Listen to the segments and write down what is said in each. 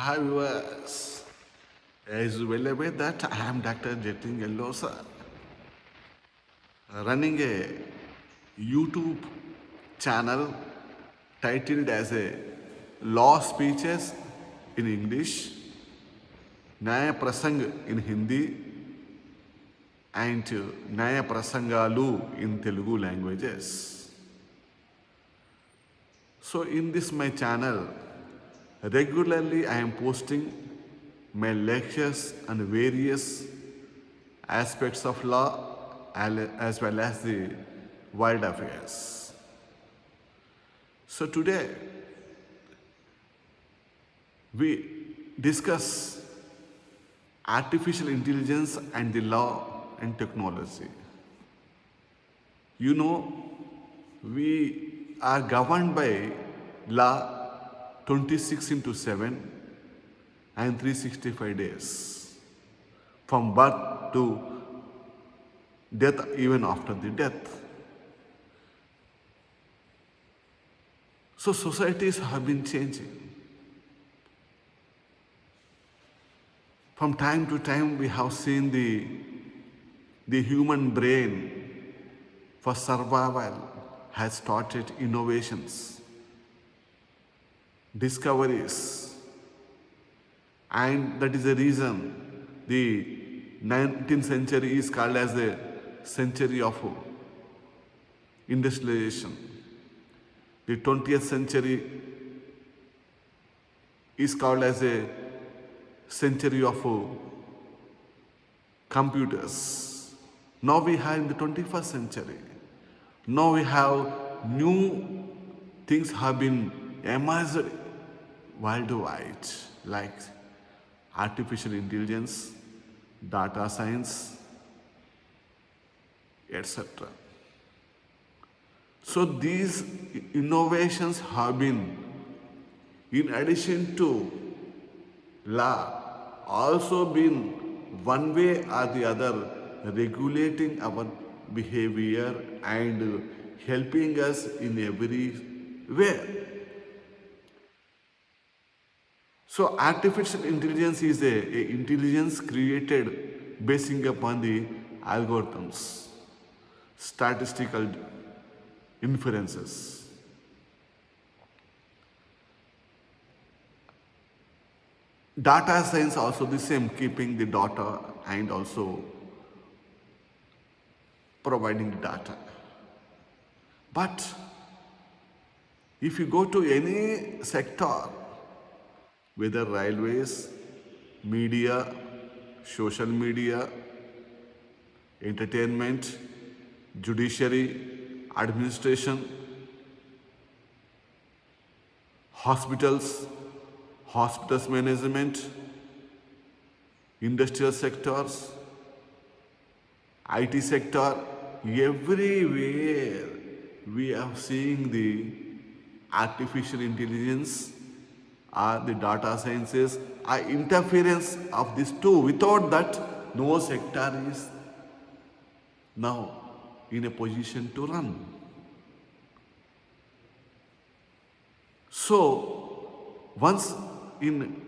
Hi viewers, as you well aware that I am Dr. Jetin Yellosa, running a YouTube channel titled as a Law Speeches in English, Nyaya Prasang in Hindi and Nyaya Prasangalu in Telugu languages. So in this my channel, regularly I am posting my lectures on various aspects of law as well as the world affairs. So today we discuss artificial intelligence and the law and technology. You know, we are governed by law 26 into 7 and 365 days from birth to death, even after the death. So societies have been changing. From time to time we have seen the human brain for survival has started innovations, discoveries, and that is the reason the 19th century is called as the century of industrialization. The 20th century is called as a century of computers. Now we have in the 21st century. Now we have new things have been emerged worldwide, like artificial intelligence, data science, etc. So these innovations have been, in addition to law, also been one way or the other regulating our behavior and helping us in every way. So artificial intelligence is a intelligence created basing upon the algorithms, statistical inferences. Data science also the same, keeping the data and also providing the data. But if you go to any sector, whether railways, media, social media, entertainment, judiciary, administration, hospitals management, industrial sectors, IT sector, everywhere we are seeing the artificial intelligence or the data sciences are interference of these two. Without that, no sector is now in a position to run. So, once in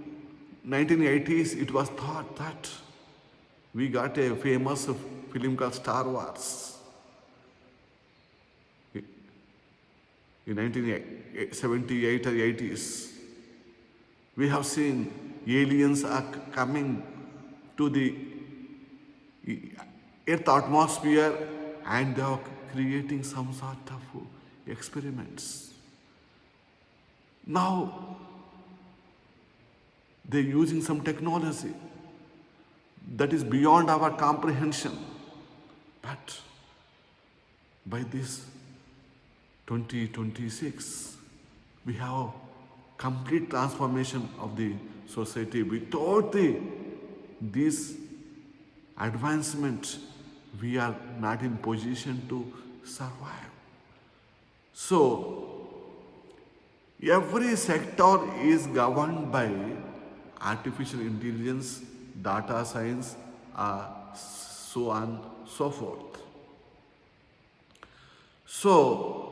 1980s, it was thought that we got a famous film called Star Wars. In 1978 or 80s, we have seen aliens are coming to the Earth atmosphere and they are creating some sort of experiments. Now, they're using some technology that is beyond our comprehension. But by this 2026, we have complete transformation of the society. Without this advancement, we are not in position to survive. So, every sector is governed by artificial intelligence, data science, so on, so forth. So,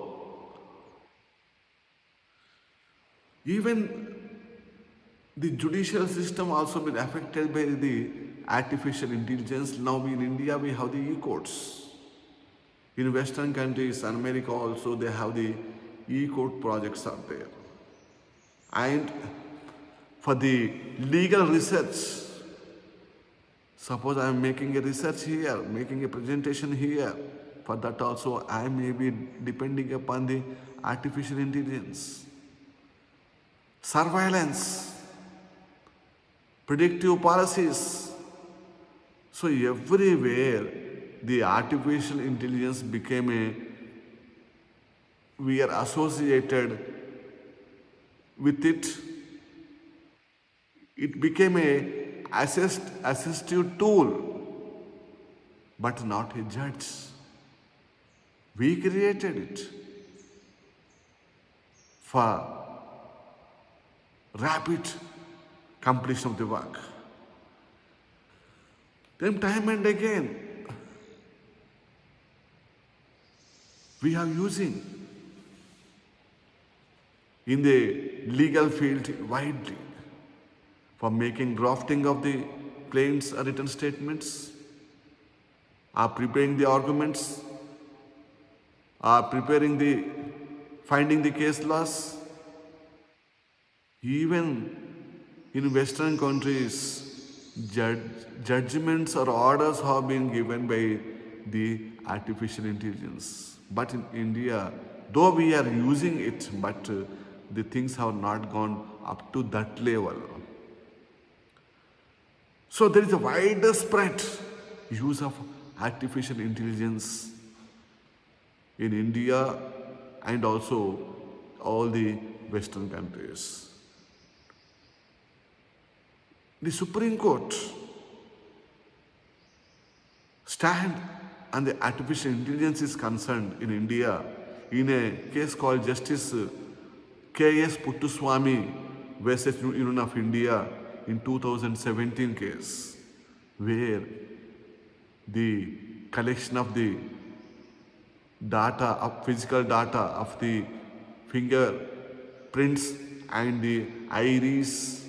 even The judicial system also been affected by the artificial intelligence. Now in India we have the e-courts. In Western countries, America also, they have the e-court projects out there. And for the legal research, suppose I am making a research here, making a presentation here, for that also I may be depending upon the artificial intelligence. Surveillance, predictive policies. So everywhere the artificial intelligence became a, we are associated with it. It became a assistive tool, but not a judge. We created it for rapid completion of the work. Then time and again, we are using in the legal field widely for making drafting of the plaintiff's written statements, or preparing the arguments, or preparing the finding the case laws. Even in Western countries, judgments or orders have been given by the artificial intelligence. But in India, though we are using it, but the things have not gone up to that level. So there is a widespread use of artificial intelligence in India and also all the Western countries. The Supreme Court stand on the artificial intelligence is concerned in India in a case called Justice K.S. Puttuswamy versus Union of India in 2017 case, where the collection of the data of physical data of the fingerprints and the iris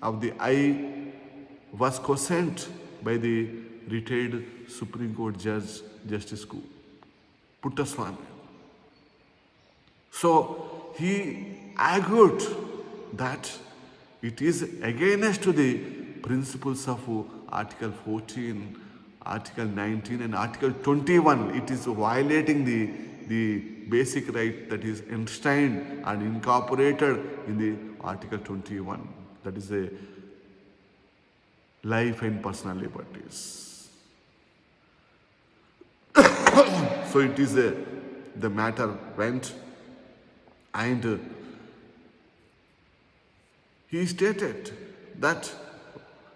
of the eye was questioned by the retired Supreme Court Judge Justice Puttaswamy. So he argued that it is against to the principles of Article 14, Article 19 and Article 21. It is violating the basic right that is enshrined and incorporated in the Article 21. That is the life and personal liberties. So it is the matter went, and he stated that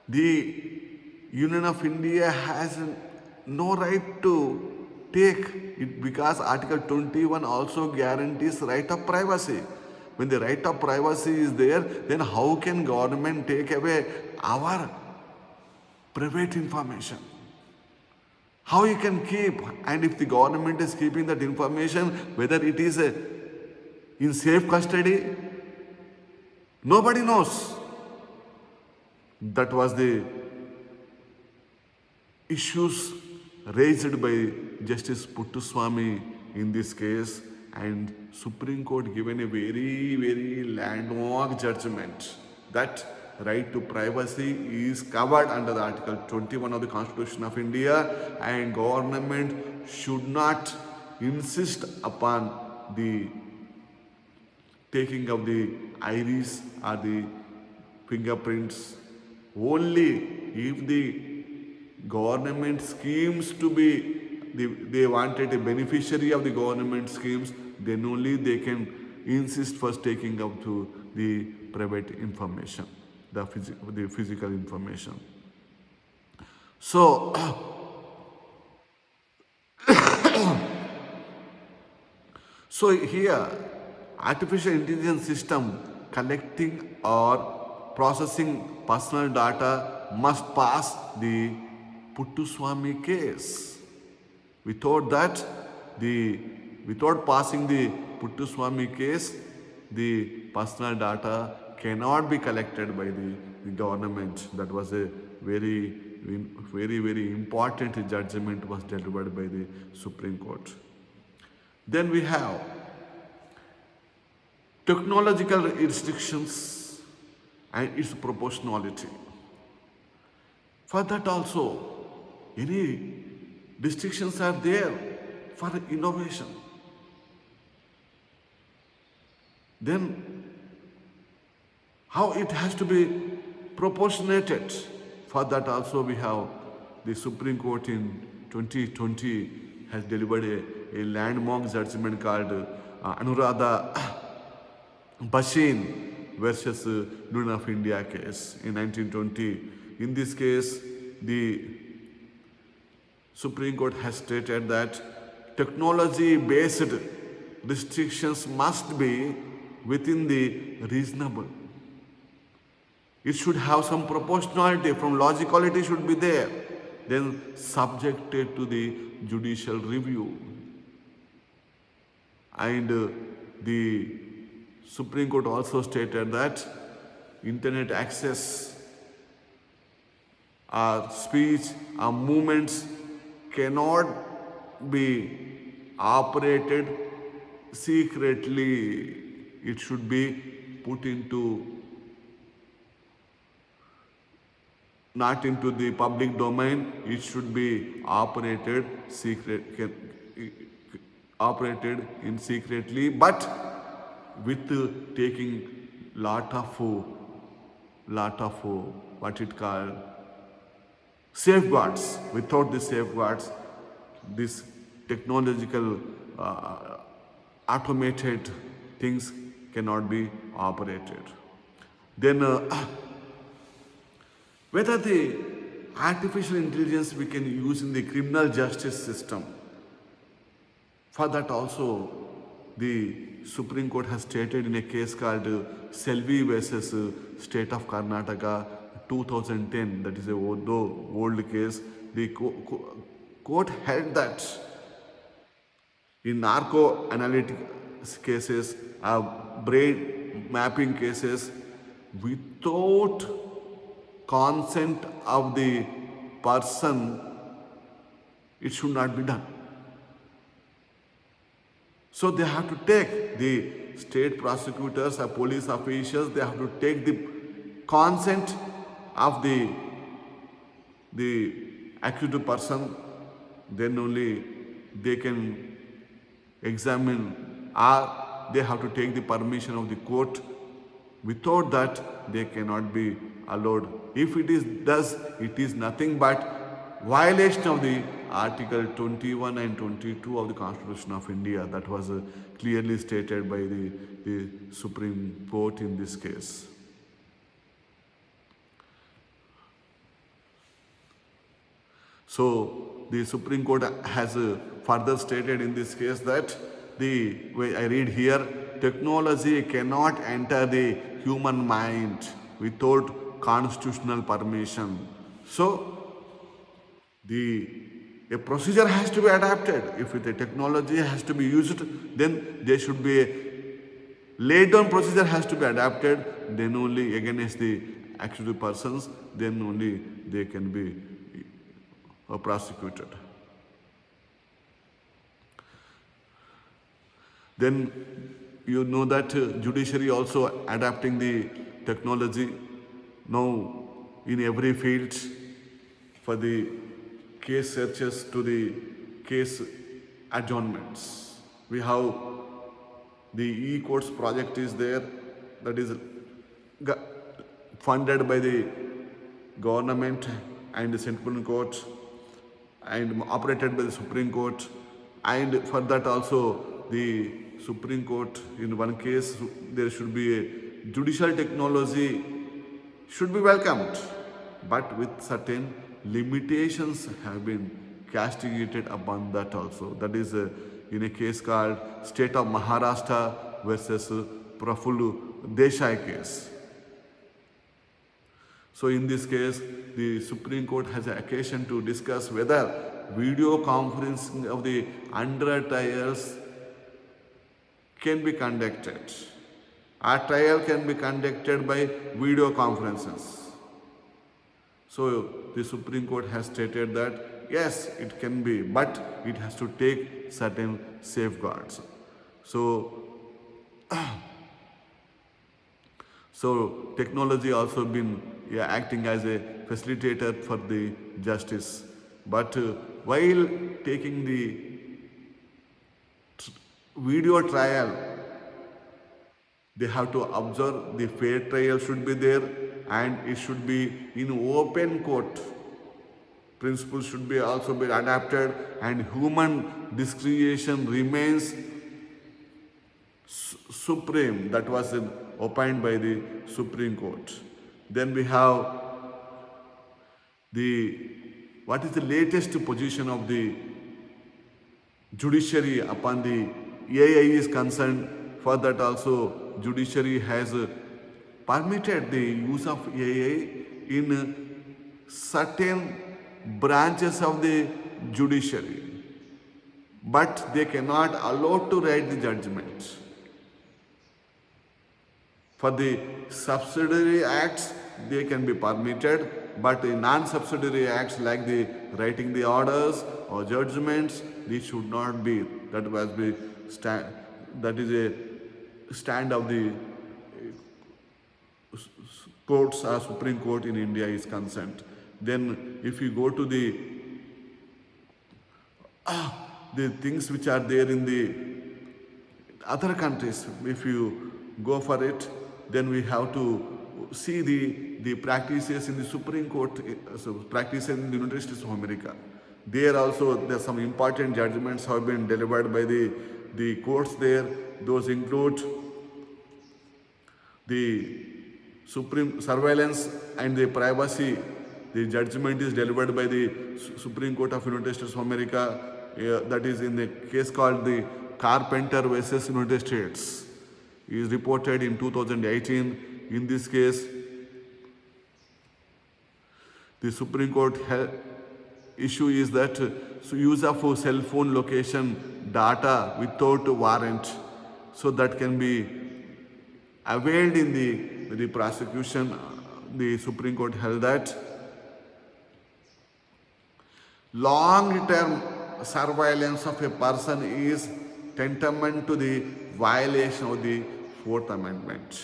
the Union of India has no right to take it because Article 21 also guarantees right of privacy. When the right of privacy is there, then how can government take away our private information? How you can keep, and if the government is keeping that information, whether it is in safe custody, nobody knows. That was the issues raised by Justice Puttuswamy in this case, and Supreme Court given a very, very landmark judgment that right to privacy is covered under the Article 21 of the Constitution of India, and government should not insist upon the taking of the iris or the fingerprints only if the government schemes to be, they wanted a beneficiary of the government schemes, then only they can insist first taking up to the private information, the physical information. So, so here, artificial intelligence system collecting or processing personal data must pass the Puttuswamy case. Without that, without passing the Puttuswamy case, the personal data cannot be collected by the government. That was a very, very important judgment was delivered by the Supreme Court. Then we have technological restrictions and its proportionality. For that also, any restrictions are there for innovation. Then how it has to be proportionated. For that also we have the Supreme Court in 2020 has delivered a landmark judgment called Anuradha Bashin versus Union of India case in 1920. In this case, the Supreme Court has stated that technology-based restrictions must be within the reasonable. It should have some proportionality, from logicality should be there, then subjected to the judicial review. And the Supreme Court also stated that internet access or speech or movements cannot be operated secretly. It should be put into not into the public domain. It should be operated in secretly, but with taking lot of what it called safeguards. Without the safeguards, this technological automated things cannot be operated. Then whether the artificial intelligence we can use in the criminal justice system, for that also the Supreme Court has stated in a case called Selvi versus State of Karnataka 2010, that is a old case. The court held that in narco analytics cases, brain mapping cases, without consent of the person, it should not be done. So they have to take, the state prosecutors or police officials, they have to take the consent of the accused person, then only they can examine, or they have to take the permission of the court. Without that, they cannot be allowed. If it is nothing but violation of the Article 21 and 22 of the Constitution of India. That was clearly stated by the Supreme Court in this case. So the Supreme Court has further stated in this case that the way I read here, technology cannot enter the human mind without constitutional permission. So a procedure has to be adapted. If the technology has to be used, then there should be a laid down procedure has to be adapted. Then only against the accused persons, then only they can be prosecuted. Then you know that judiciary also adapting the technology now in every field, for the case searches to the case adjournments. We have the e-courts project is there, that is funded by the government and the Supreme Court and operated by the Supreme Court. And for that also the Supreme Court, in one case, there should be a judicial technology should be welcomed, but with certain limitations have been castigated upon that also. That is in a case called State of Maharashtra versus Prafullu Desai case. So in this case, the Supreme Court has an occasion to discuss whether video conferencing of the under trials can be conducted. A trial can be conducted by video conferences. So the Supreme Court has stated that yes, it can be, but it has to take certain safeguards. So, so technology also been acting as a facilitator for the justice. But while taking the video trial, they have to observe the fair trial should be there and it should be in open court. Principles should be also be adapted and human discretion remains supreme. That was opined by the Supreme Court. Then we have the what is the latest position of the judiciary upon the AI is concerned. For that also judiciary has permitted the use of AI in certain branches of the judiciary, but they cannot allow to write the judgment. For the subsidiary acts, they can be permitted, but in non-subsidiary acts like the writing the orders or judgments, these should not be. That was the that is a stand of the courts or Supreme Court in India is concerned. Then, if you go to the things which are there in the other countries, if you go for it, then we have to see the practices in the Supreme Court, practices in the United States of America. There also there are some important judgments have been delivered by the courts there. Those include the supreme surveillance and the privacy. The judgment is delivered by the Supreme Court of United States of America. That is in the case called the Carpenter versus United States. It is reported in 2018. In this case, the Supreme Court issue is that use of cell phone location data without warrant, so that can be availed in the prosecution. The Supreme Court held that long-term surveillance of a person is tantamount to the violation of the Fourth Amendment.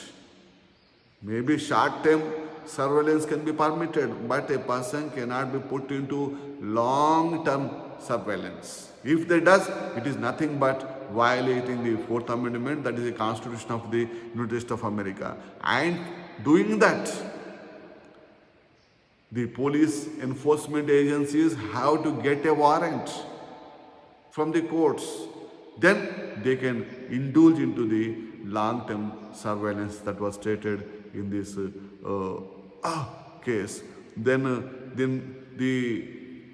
Maybe short-term surveillance can be permitted, but a person cannot be put into long-term surveillance. If they does, it is nothing but violating the Fourth Amendment, that is the Constitution of the United States of America. And doing that, the police enforcement agencies have to get a warrant from the courts. Then they can indulge into the long-term surveillance that was stated in this case. Then the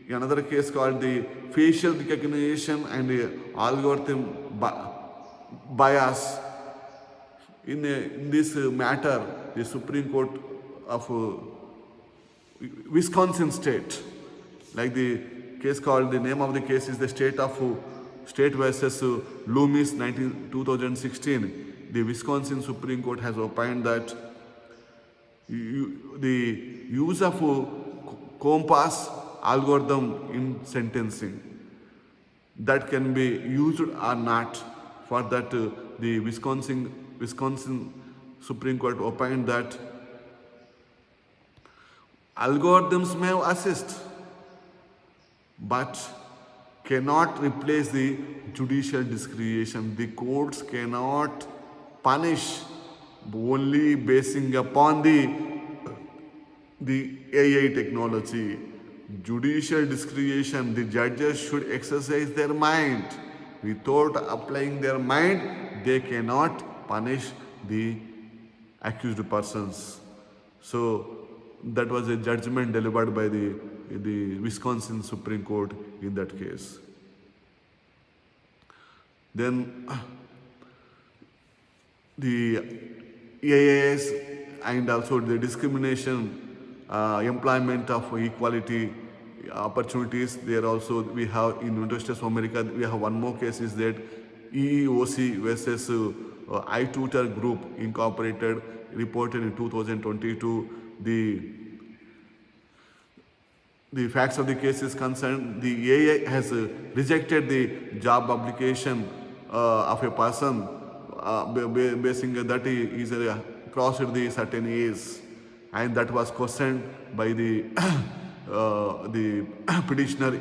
another case called the facial recognition and the algorithm bias. In this matter, the Supreme Court of Wisconsin State, like the case called, the name of the case is the State versus Loomis 2016. The Wisconsin Supreme Court has opined that the use of compass algorithm in sentencing, that can be used or not. For that, the Wisconsin Supreme Court opined that algorithms may assist, but cannot replace the judicial discretion. The courts cannot punish only basing upon the AI technology. Judicial discretion, the judges should exercise their mind. Without applying their mind, they cannot punish the accused persons. So that was a judgment delivered by the Wisconsin Supreme Court in that case. Then the AIS and also the discrimination, employment of equality opportunities. There also we have in United States of America, we have one more case is that EEOC versus iTutor Group Incorporated reported in 2022. The facts of the case is concerned, the AI has rejected the job application of a person basing that he is crossed the certain age, and that was questioned by the the petitioner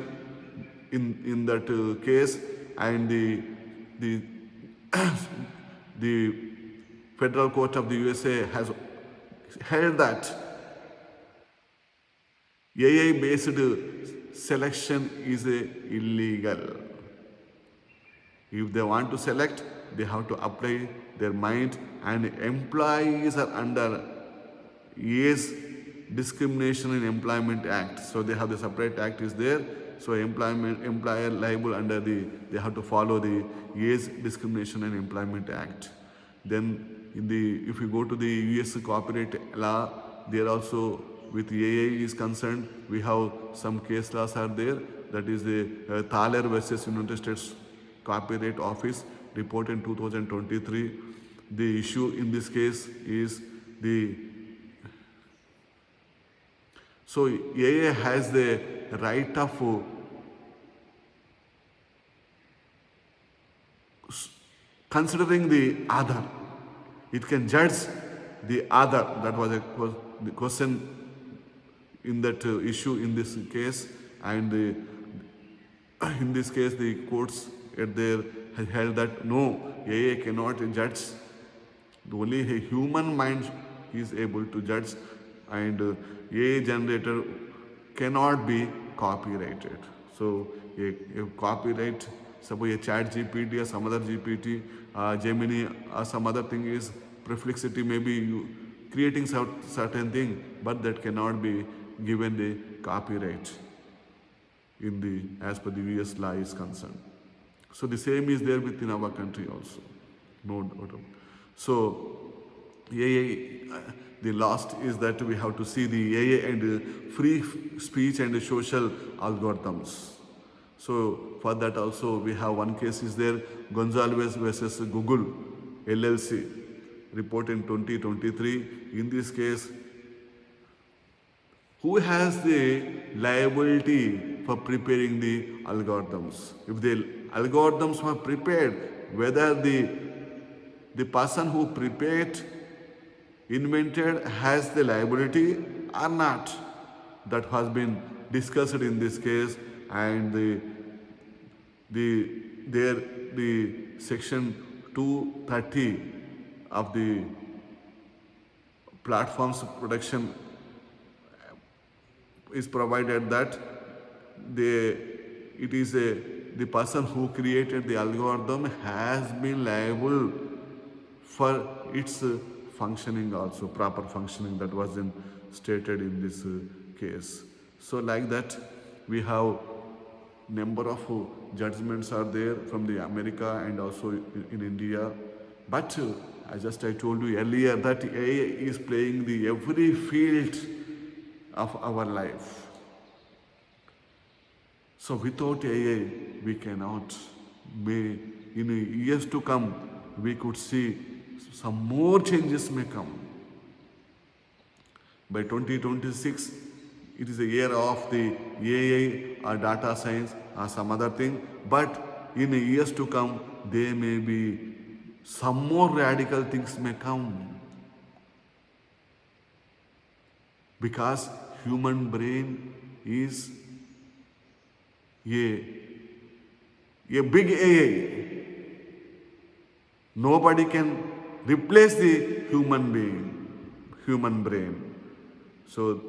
in that case, and the the federal court of the USA has held that AI based selection is illegal. If they want to select, they have to apply their mind, and employees are under age discrimination in employment act. So they have the separate act is there. So employer liable under they have to follow the age discrimination and employment act. Then if you go to the US copyright law, there also with AI is concerned, we have some case laws are there. That is the Thaler versus United States Copyright Office report in 2023. The issue in this case is so AI has the right of considering the other. It can judge the other. That was the question in that issue in this case, and in this case the courts at there held that no, AI cannot judge. Only a human mind is able to judge, and AI generator cannot be copyrighted. So a copyright, suppose a chat GPT or some other GPT, Gemini or some other thing is prefixity, maybe you creating certain thing, but that cannot be given the copyright in the as per the US law is concerned. So the same is there within our country also, no doubt. So AI, the last is that we have to see the AI and free speech and social algorithms. So for that also we have one case is there, Gonzalez versus Google LLC, report in 2023. In this case, who has the liability for preparing the algorithms? If the algorithms were prepared, whether the person who prepared, invented has the liability or not, that has been discussed in this case, and the section 230 of the platforms protection is provided that the person who created the algorithm has been liable for its functioning also, proper functioning, that wasn't stated in this case. So like that, we have number of judgments are there from the America and also in India. But as I told you earlier, that AI is playing the every field of our life. So without AI, we cannot. In years to come, we could see some more changes may come. By 2026, it is a year of the AI or data science or some other thing. But in years to come, there may be some more radical things may come. Because human brain is a big AI. Nobody can replace the human brain. So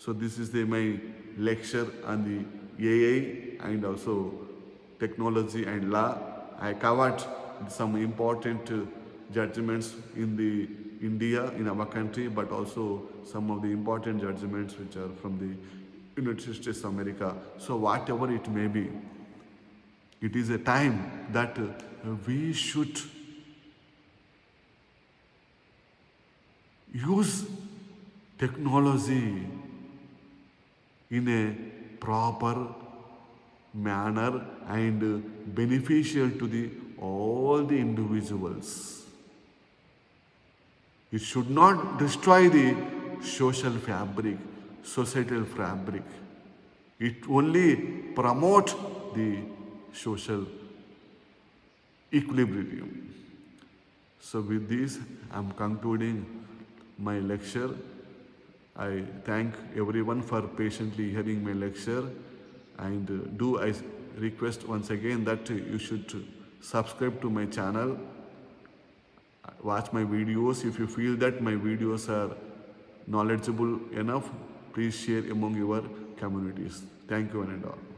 this is my lecture on the AI and also technology and law. I covered some important judgments in the India, in our country, but also some of the important judgments which are from the United States of America. So whatever it may be, it is a time that we should use technology in a proper manner and beneficial to all the individuals. It should not destroy the social fabric, societal fabric. It only promote the social equilibrium. So with this, I'm concluding my lecture. I thank everyone for patiently hearing my lecture, and do I request once again that you should subscribe to my channel, watch my videos. If you feel that my videos are knowledgeable enough, please share among your communities. Thank you one and all.